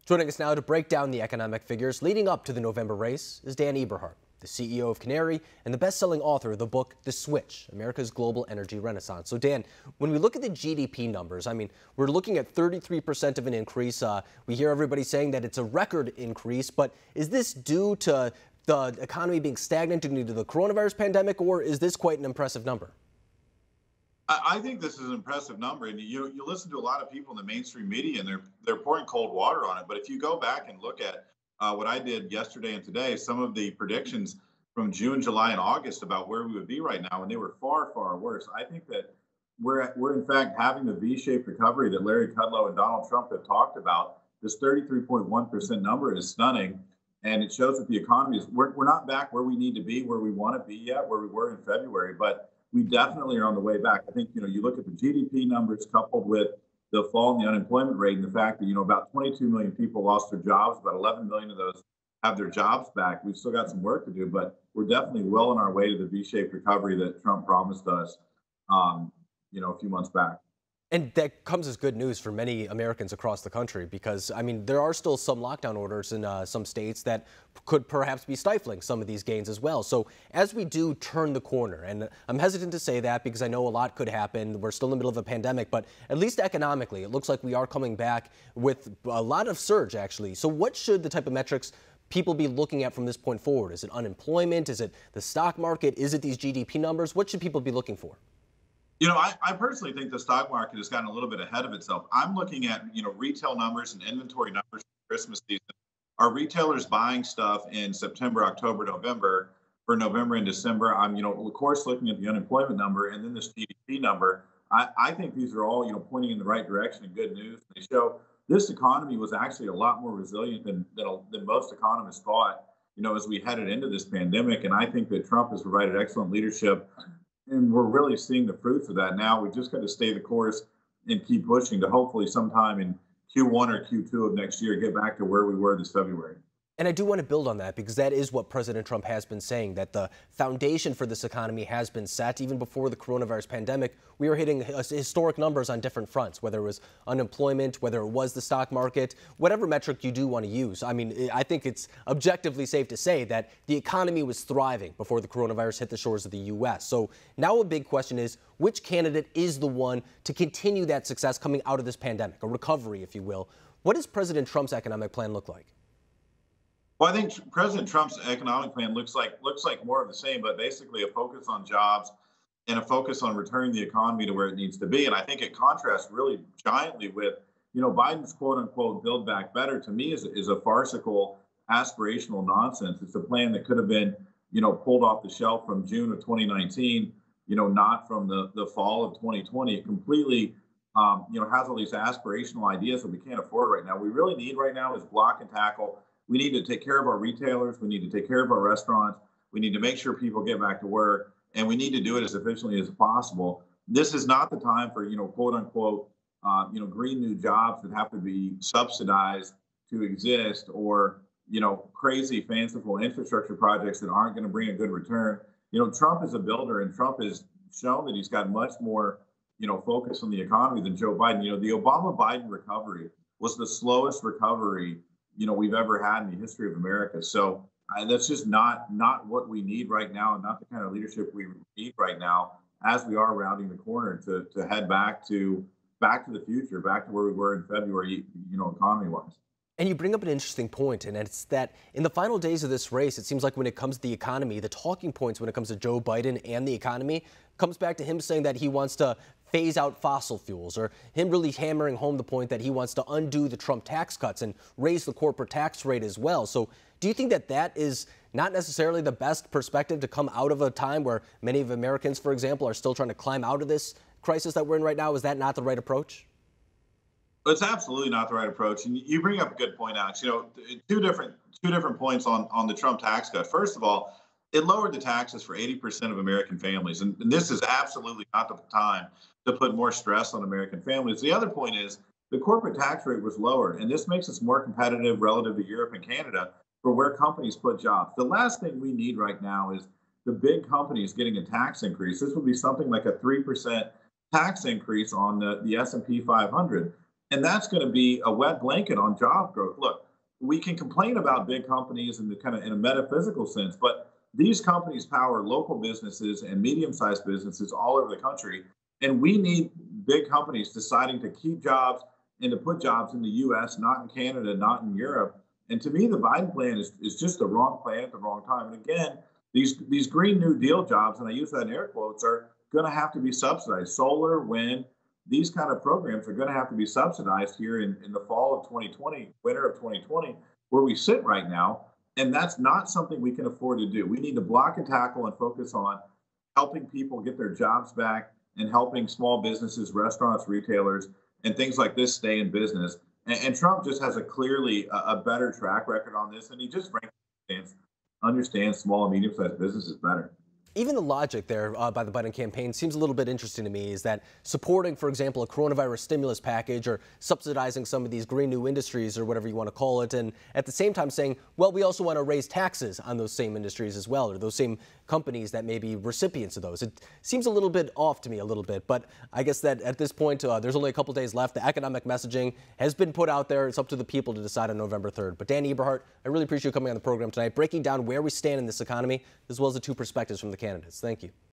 Joining us now to break down the economic figures leading up to the November race is Dan Eberhart, the CEO of Canary and the best-selling author of the book, The Switch, America's Global Energy Renaissance. So Dan, when we look at the GDP numbers, we're looking at 33% of an increase. We hear everybody saying that it's a record increase, but is this due to the economy being stagnant due to the coronavirus pandemic, or is this quite an impressive number? I think this is an impressive number, and you listen to a lot of people in the mainstream media, and they're pouring cold water on it. But if you go back and look at what I did yesterday and today, some of the predictions from June, July, and August about where we would be right now, and they were far, far worse. I think that we're in fact having the V-shaped recovery that Larry Kudlow and Donald Trump have talked about. This 33.1% number is stunning, and it shows that the economy is we're not back where we need to be, where we want to be yet, where we were in February, but we definitely are on the way back. I think, you look at the GDP numbers coupled with the fall in the unemployment rate and the fact that, about 22 million people lost their jobs, about 11 million of those have their jobs back. We've still got some work to do, but we're definitely well on our way to the V-shaped recovery that Trump promised us, a few months back. And that comes as good news for many Americans across the country because, there are still some lockdown orders in some states that could perhaps be stifling some of these gains as well. So as we do turn the corner, and I'm hesitant to say that because I know a lot could happen. We're still in the middle of a pandemic, but at least economically, it looks like we are coming back with a lot of surge, actually. So what should the type of metrics people be looking at from this point forward? Is it unemployment? Is it the stock market? Is it these GDP numbers? What should people be looking for? I personally think the stock market has gotten a little bit ahead of itself. I'm looking at, retail numbers and inventory numbers for Christmas season. Are retailers buying stuff in September, October, November for November and December? I'm, of course, looking at the unemployment number and then this GDP number. I think these are all, pointing in the right direction and good news. They show this economy was actually a lot more resilient than most economists thought, as we headed into this pandemic. And I think that Trump has provided excellent leadership. And we're really seeing the fruits of that now. We've just got to stay the course and keep pushing to hopefully sometime in Q1 or Q2 of next year get back to where we were this February. And I do want to build on that because that is what President Trump has been saying, that the foundation for this economy has been set. Even before the coronavirus pandemic, we were hitting historic numbers on different fronts, whether it was unemployment, whether it was the stock market, whatever metric you do want to use. I think it's objectively safe to say that the economy was thriving before the coronavirus hit the shores of the U.S. So now a big question is, which candidate is the one to continue that success coming out of this pandemic, a recovery, if you will? What does President Trump's economic plan look like? Well, I think President Trump's economic plan looks like more of the same, but basically a focus on jobs and a focus on returning the economy to where it needs to be. And I think it contrasts really giantly with, Biden's quote unquote Build Back Better to me is a farcical, aspirational nonsense. It's a plan that could have been, pulled off the shelf from June of 2019, not from the fall of 2020. It completely, has all these aspirational ideas that we can't afford right now. What we really need right now is block and tackle. We need to take care of our retailers. We need to take care of our restaurants. We need to make sure people get back to work, and we need to do it as efficiently as possible. This is not the time for, quote unquote, green new jobs that have to be subsidized to exist, or, crazy fanciful infrastructure projects that aren't going to bring a good return. Trump is a builder, and Trump has shown that he's got much more, focus on the economy than Joe Biden. The Obama-Biden recovery was the slowest recovery we've ever had in the history of America. So that's just not what we need right now, and not the kind of leadership we need right now as we are rounding the corner to head back to the future, back to where we were in February, economy-wise. And you bring up an interesting point, and it's that in the final days of this race, it seems like when it comes to the economy, the talking points when it comes to Joe Biden and the economy comes back to him saying that he wants to phase out fossil fuels, or him really hammering home the point that he wants to undo the Trump tax cuts and raise the corporate tax rate as well. So do you think that that is not necessarily the best perspective to come out of a time where many of Americans, for example, are still trying to climb out of this crisis that we're in right now? Is that not the right approach? It's absolutely not the right approach. And you bring up a good point, Alex. Two different points on the Trump tax cut. First of all, it lowered the taxes for 80% of American families. And this is absolutely not the time to put more stress on American families. The other point is the corporate tax rate was lowered, and this makes us more competitive relative to Europe and Canada for where companies put jobs. The last thing we need right now is the big companies getting a tax increase. This would be something like a 3% tax increase on the S&P 500. And that's going to be a wet blanket on job growth. Look, we can complain about big companies in the kind of in a metaphysical sense, but these companies power local businesses and medium-sized businesses all over the country. And we need big companies deciding to keep jobs and to put jobs in the US, not in Canada, not in Europe. And to me, the Biden plan is just the wrong plan at the wrong time. And again, these Green New Deal jobs, and I use that in air quotes, are going to have to be subsidized. Solar, wind, these kind of programs are going to have to be subsidized here in the fall of 2020, winter of 2020, where we sit right now. And that's not something we can afford to do. We need to block and tackle and focus on helping people get their jobs back and helping small businesses, restaurants, retailers, and things like this stay in business. And Trump just has a clearly a better track record on this, and he just frankly understands small and medium-sized businesses better. Even the logic there by the Biden campaign seems a little bit interesting to me, is that supporting, for example, a coronavirus stimulus package or subsidizing some of these green new industries or whatever you want to call it, and at the same time saying, well, we also want to raise taxes on those same industries as well, or those same companies that may be recipients of those. It seems a little bit off to me a little bit, but I guess that at this point, there's only a couple days left. The economic messaging has been put out there. It's up to the people to decide on November 3rd. But Dan Eberhart, I really appreciate you coming on the program tonight, breaking down where we stand in this economy, as well as the two perspectives from the candidates. Thank you.